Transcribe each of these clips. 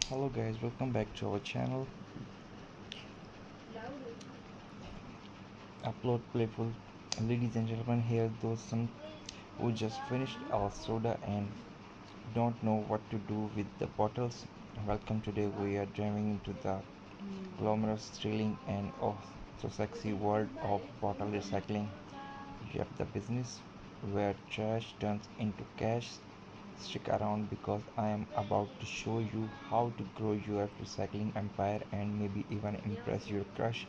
Hello guys, welcome back to our channel. Upload playful. Ladies and gentlemen, here those some who just finished our soda and don't know what to do with the bottles. Welcome. Today we are diving into the glamorous, thrilling and oh so sexy world of bottle recycling. You have the business where trash turns into cash. Stick around because I am about to show you how to grow your recycling empire and maybe even impress your crush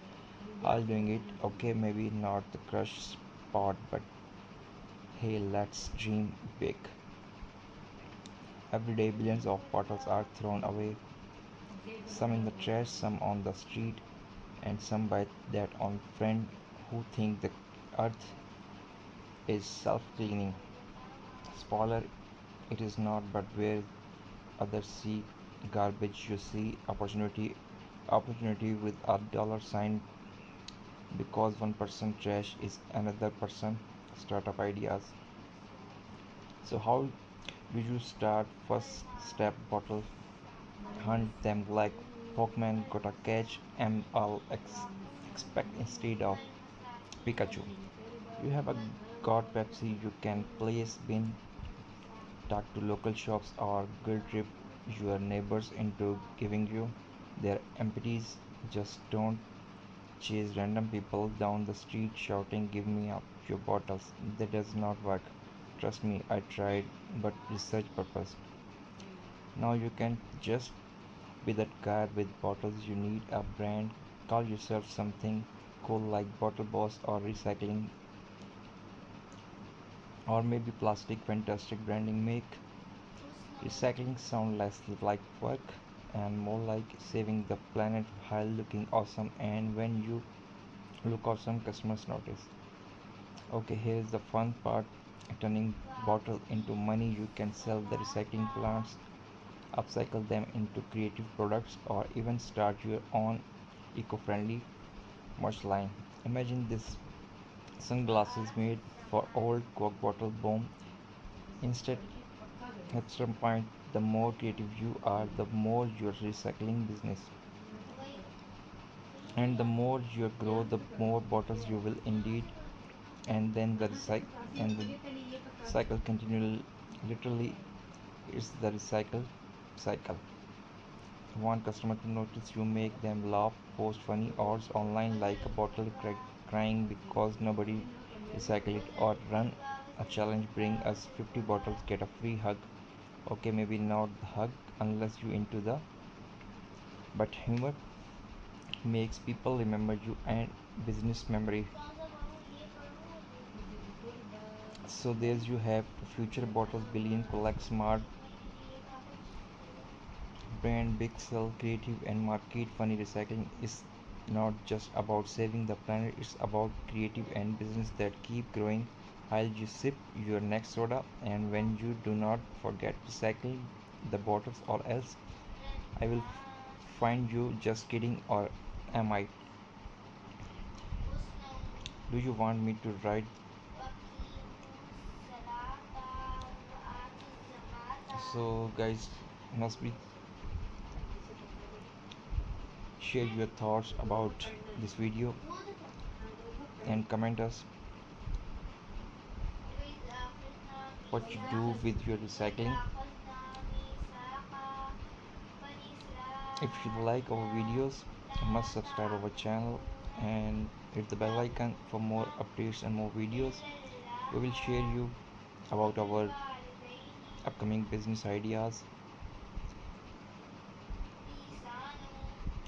while doing it. Okay, maybe not the crush spot, but hey, let's dream big. Every day, billions of bottles are thrown away, some in the trash, some on the street, and some by that on friend who think the earth is self-cleaning. Spoiler, it is not, but where others see garbage, you see opportunity with a dollar sign because one person trash is another person startup ideas. So how do you start? First step, bottle hunt them like Pokemon gotta catch expect instead of Pikachu. You have a got Pepsi, you can place bin, talk to local shops or guilt trip your neighbors into giving you their empties. Just don't chase random people down the street shouting give me up your bottles. That does not work. Trust me, I tried, but research purpose. Now you can just be that guy with bottles. You need a brand. Call yourself something cool like Bottle Boss or Recycling, or maybe Plastic. Fantastic branding make recycling sound less like work and more like saving the planet while looking awesome. And when you look awesome, customers notice. Okay, here's the fun part, turning bottle into money. You can sell the recycling plants, upcycle them into creative products, or even start your own eco-friendly merch line. Imagine this sunglasses made for old Coke bottle. Boom. Instead, extra point, the more creative you are, the more your recycling business, and the more you grow, the more bottles you will indeed. And then the cycle continually, literally, it's the recycle cycle. Want customer to notice you, make them laugh, post funny odds online like a bottle crying because nobody recycle it, or run a challenge, bring us 50 bottles, get a free hug. Okay, maybe not the hug unless you into the, but humor makes people remember you and business memory. So there's you have future bottles billion collect smart brand, big sell, creative and market funny. Recycling is not just about saving the planet, it's about creative and business that keep growing while you sip your next soda. And when you do not forget recycle the bottles, or else I will find you. Just kidding, or am I? Do you want me to write? So guys, must be share your thoughts about this video and comment us what you do with your recycling. If you like our videos, you must subscribe our channel and hit the bell icon for more updates and more videos. We will share you about our upcoming business ideas.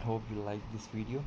Hope you like this video.